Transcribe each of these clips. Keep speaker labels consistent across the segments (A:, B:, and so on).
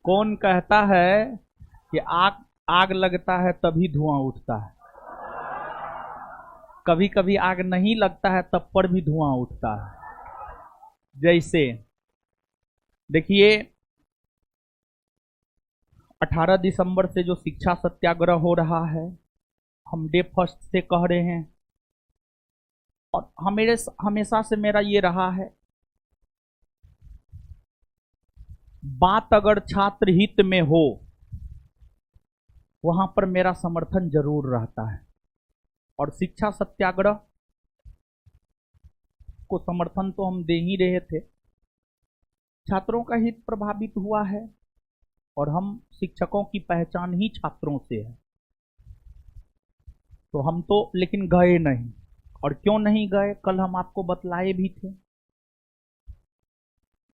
A: कौन कहता है कि आग आग लगता है तभी धुआं उठता है, कभी कभी आग नहीं लगता है तब पर भी धुआं उठता है। जैसे देखिए 18 दिसंबर से जो शिक्षा सत्याग्रह हो रहा है, हम डे फर्स्ट से कह रहे हैं, और हमेशा से मेरा ये रहा है, बात अगर छात्र हित में हो वहां पर मेरा समर्थन जरूर रहता है। और शिक्षा सत्याग्रह को समर्थन तो हम दे ही रहे थे, छात्रों का हित प्रभावित हुआ है और हम शिक्षकों की पहचान ही छात्रों से है, तो हम तो लेकिन गए नहीं। और क्यों नहीं गए, कल हम आपको बतलाए भी थे,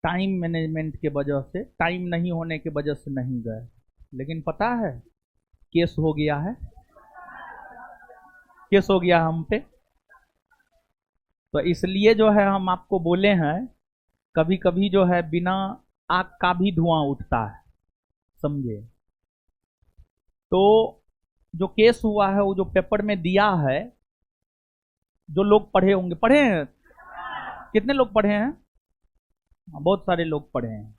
A: टाइम मैनेजमेंट के वजह से, टाइम नहीं होने की वजह से नहीं गए। लेकिन पता है केस हो गया है, केस हो गया हम पे। तो इसलिए जो है हम आपको बोले हैं, कभी कभी जो है बिना आग का भी धुआं उठता है, समझे। तो जो केस हुआ है वो जो पेपर में दिया है, जो लोग पढ़े होंगे, पढ़े हैं कितने लोग पढ़े हैं, बहुत सारे लोग पढ़े हैं।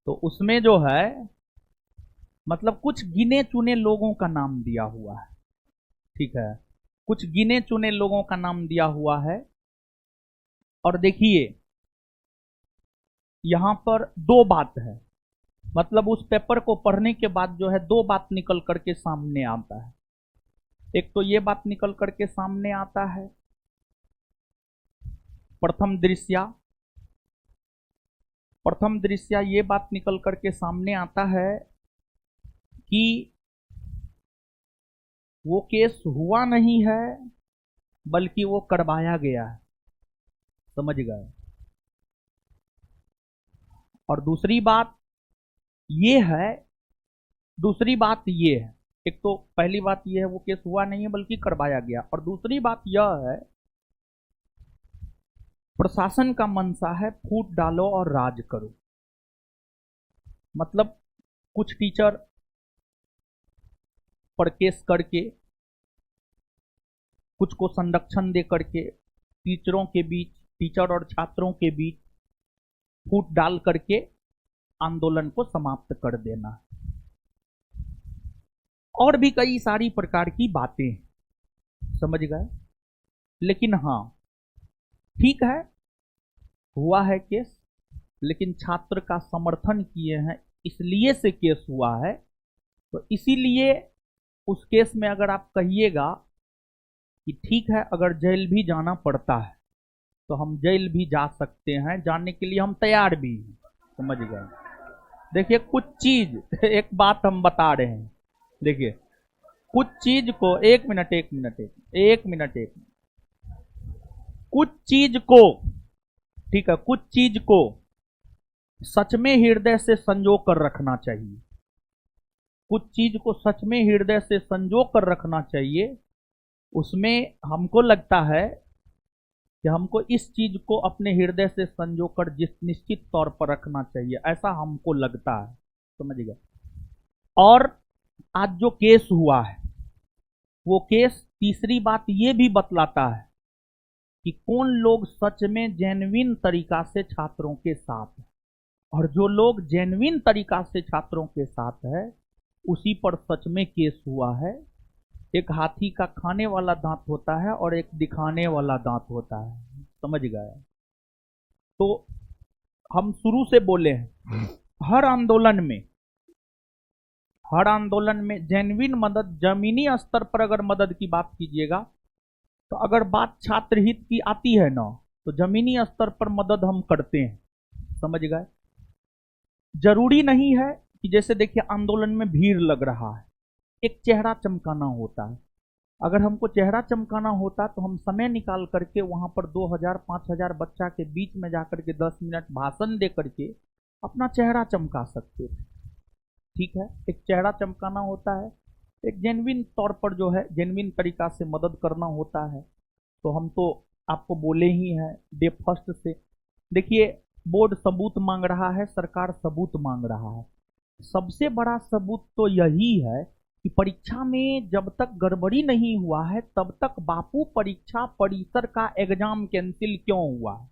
A: तो उसमें जो है मतलब कुछ गिने चुने लोगों का नाम दिया हुआ है, ठीक है, कुछ गिने चुने लोगों का नाम दिया हुआ है। और देखिए यहां पर दो बात है, मतलब उस पेपर को पढ़ने के बाद जो है दो बात निकल करके सामने आता है। एक तो ये बात निकल करके सामने आता है, प्रथम दृश्या ये बात निकल करके सामने आता है कि वो केस हुआ नहीं है बल्कि वो करवाया गया है, समझ गए। और दूसरी बात ये है, एक तो पहली बात ये है वो केस हुआ नहीं है बल्कि करवाया गया, और दूसरी बात यह है प्रशासन का मंशा है फूट डालो और राज करो। मतलब कुछ टीचर पर केस करके, कुछ को संरक्षण दे करके टीचरों के बीच, टीचर और छात्रों के बीच फूट डाल करके आंदोलन को समाप्त कर देना, और भी कई सारी प्रकार की बातें, समझ गए। लेकिन हाँ ठीक है, हुआ है केस, लेकिन छात्र का समर्थन किए हैं इसलिए से केस हुआ है। तो इसीलिए उस केस में अगर आप कहिएगा कि ठीक है अगर जेल भी जाना पड़ता है तो हम जेल भी जा सकते हैं, जाने के लिए हम तैयार भी हैं, समझ गए। देखिए कुछ चीज, एक बात हम बता रहे हैं, देखिए कुछ चीज को, एक मिनट, कुछ चीज को, ठीक है, कुछ चीज को सच में हृदय से संजो कर रखना चाहिए, कुछ चीज को सच में हृदय से संजो कर रखना चाहिए। उसमें हमको लगता है कि हमको इस चीज को अपने हृदय से संजो कर जिस निश्चित तौर पर रखना चाहिए, ऐसा हमको लगता है, समझ गए। और आज जो केस हुआ है वो केस तीसरी बात ये भी बतलाता है कि कौन लोग सच में जेन्युइन तरीका से छात्रों के साथ है, और जो लोग जेन्युइन तरीका से छात्रों के साथ है उसी पर सच में केस हुआ है। एक हाथी का खाने वाला दांत होता है और एक दिखाने वाला दांत होता है, समझ गए। तो हम शुरू से बोले हैं हर आंदोलन में जेन्युइन मदद, जमीनी स्तर पर अगर मदद की बात कीजिएगा तो अगर बात छात्र हित की आती है ना तो जमीनी स्तर पर मदद हम करते हैं, समझ गए। जरूरी नहीं है कि जैसे देखिए आंदोलन में भीड़ लग रहा है, एक चेहरा चमकाना होता है, अगर हमको चेहरा चमकाना होता तो हम समय निकाल करके वहां पर 2000-5000 बच्चा के बीच में जाकर के 10 मिनट भाषण दे करके अपना चेहरा चमका सकते थे, ठीक है। एक चेहरा चमकाना होता है, एक जेन्युइन तौर पर जो है जेन्युइन तरीका से मदद करना होता है। तो हम तो आपको बोले ही हैं डे फर्स्ट से। देखिए बोर्ड सबूत मांग रहा है, सरकार सबूत मांग रहा है, सबसे बड़ा सबूत तो यही है कि परीक्षा में जब तक गड़बड़ी नहीं हुआ है तब तक बापू परीक्षा परिसर का एग्जाम कैंसिल क्यों हुआ है?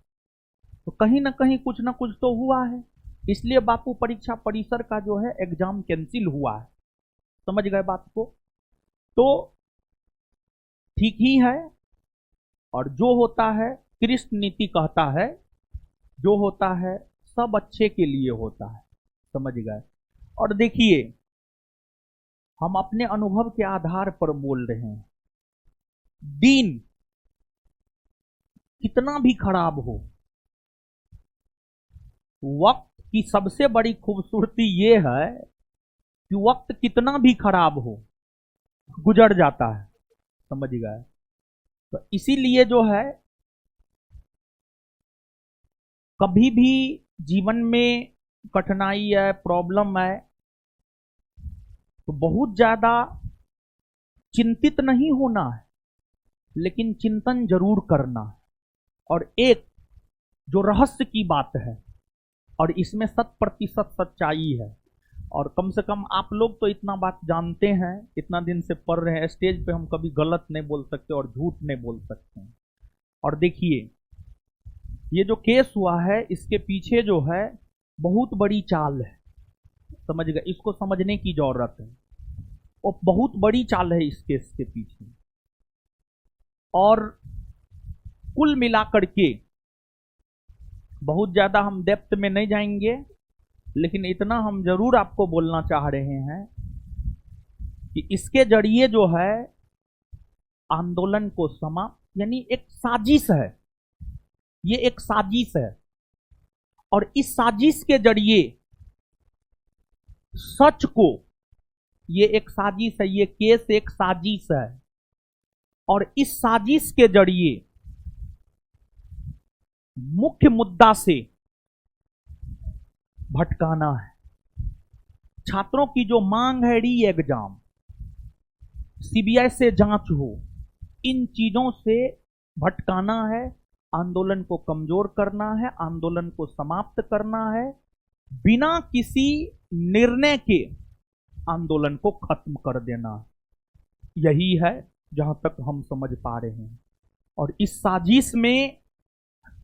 A: तो कहीं ना कहीं कुछ ना कुछ तो हुआ है, इसलिए बापू परीक्षा परिसर का जो है एग्जाम कैंसिल हुआ है। समझ गए बात को? तो ठीक ही है। और जो होता है कृष्ण नीति कहता है, जो होता है सब अच्छे के लिए होता है। समझ गए? और देखिए, हम अपने अनुभव के आधार पर बोल रहे हैं, दिन कितना भी खराब हो, वक्त की सबसे बड़ी खूबसूरती यह है कि वक्त कितना भी खराब हो गुजर जाता है। समझ गए? तो इसीलिए जो है कभी भी जीवन में कठिनाई है, प्रॉब्लम है, तो बहुत ज्यादा चिंतित नहीं होना है, लेकिन चिंतन जरूर करना है। और एक जो रहस्य की बात है, और इसमें 100% सच्चाई है, और कम से कम आप लोग तो इतना बात जानते हैं, इतना दिन से पढ़ रहे हैं, स्टेज पे हम कभी गलत नहीं बोल सकते और झूठ नहीं बोल सकते हैं। और देखिए, ये जो केस हुआ है इसके पीछे जो है बहुत बड़ी चाल है। समझ गए? इसको समझने की जरूरत है, और बहुत बड़ी चाल है इस केस के पीछे। और कुल मिलाकर के बहुत ज्यादा हम डेप्थ में नहीं जाएंगे, लेकिन इतना हम जरूर आपको बोलना चाह रहे हैं कि इसके जरिए जो है आंदोलन को यानी एक साजिश है, ये एक साजिश है, और इस साजिश के जरिए सच को, ये एक साजिश है, ये केस एक साजिश है, और इस साजिश के जरिए मुख्य मुद्दा से भटकाना है। छात्रों की जो मांग है री एग्जाम, सीबीआई से जांच हो, इन चीजों से भटकाना है, आंदोलन को कमजोर करना है, आंदोलन को समाप्त करना है, बिना किसी निर्णय के आंदोलन को खत्म कर देना। यही है जहां तक हम समझ पा रहे हैं। और इस साजिश में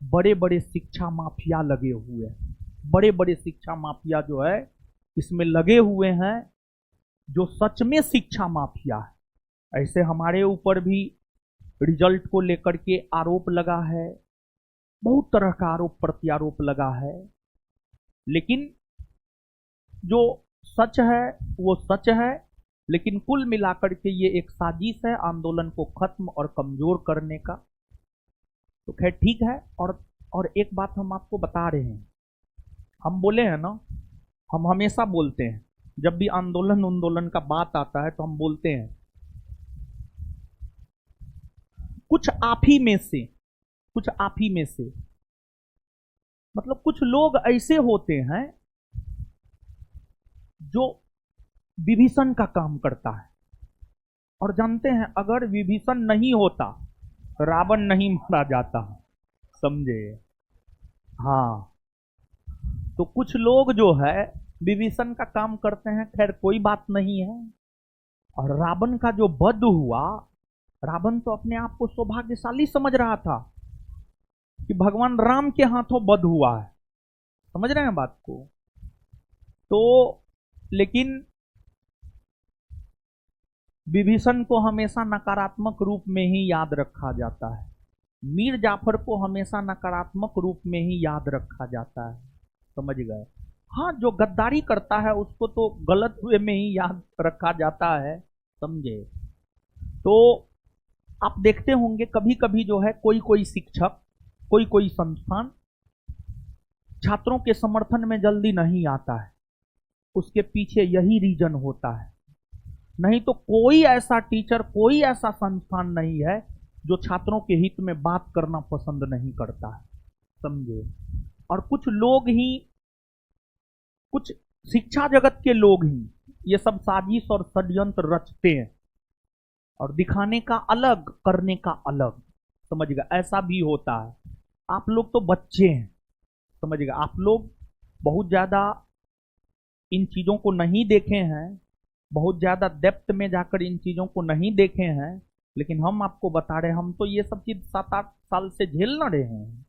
A: बड़े बड़े शिक्षा माफिया लगे हुए हैं, बड़े बड़े शिक्षा माफिया जो है इसमें लगे हुए हैं, जो सच में शिक्षा माफिया है। ऐसे हमारे ऊपर भी रिजल्ट को लेकर के आरोप लगा है, बहुत तरह का आरोप प्रत्यारोप लगा है, लेकिन जो सच है वो सच है। लेकिन कुल मिलाकर के ये एक साजिश है आंदोलन को खत्म और कमजोर करने का। तो खैर ठीक है। और एक बात हम आपको बता रहे हैं, हम बोले हैं ना, हम हमेशा बोलते हैं जब भी आंदोलन का बात आता है तो हम बोलते हैं कुछ आप ही में से, कुछ आप ही में से, मतलब कुछ लोग ऐसे होते हैं जो विभीषण का काम करता है। और जानते हैं, अगर विभीषण नहीं होता रावण नहीं मारा जाता। समझे? हाँ, तो कुछ लोग जो है विभीषण का काम करते हैं, खैर कोई बात नहीं है। और रावण का जो वध हुआ, रावण तो अपने आप को सौभाग्यशाली समझ रहा था कि भगवान राम के हाथों वध हुआ है। समझ रहे हैं बात को? तो लेकिन विभीषण को हमेशा नकारात्मक रूप में ही याद रखा जाता है, मीर जाफर को हमेशा नकारात्मक रूप में ही याद रखा जाता है। समझ गए? हाँ, जो गद्दारी करता है उसको तो गलत वे में ही याद रखा जाता है। समझे? तो आप देखते होंगे कभी कभी जो है कोई कोई शिक्षक, कोई कोई संस्थान छात्रों के समर्थन में जल्दी नहीं आता है, उसके पीछे यही रीजन होता है। नहीं तो कोई ऐसा टीचर, कोई ऐसा संस्थान नहीं है जो छात्रों के हित में बात करना पसंद नहीं करता है। समझे? और कुछ लोग ही, कुछ शिक्षा जगत के लोग ही ये सब साजिश और षड्यंत्र रचते हैं, और दिखाने का अलग, करने का अलग। समझिएगा? ऐसा भी होता है। आप लोग तो बच्चे हैं, समझिएगा? आप लोग बहुत ज्यादा इन चीज़ों को नहीं देखे हैं, बहुत ज़्यादा डेप्थ में जाकर इन चीज़ों को नहीं देखे हैं, लेकिन हम आपको बता रहे हैं, हम तो ये सब चीज़ 7-8 साल से झेल न रहे हैं।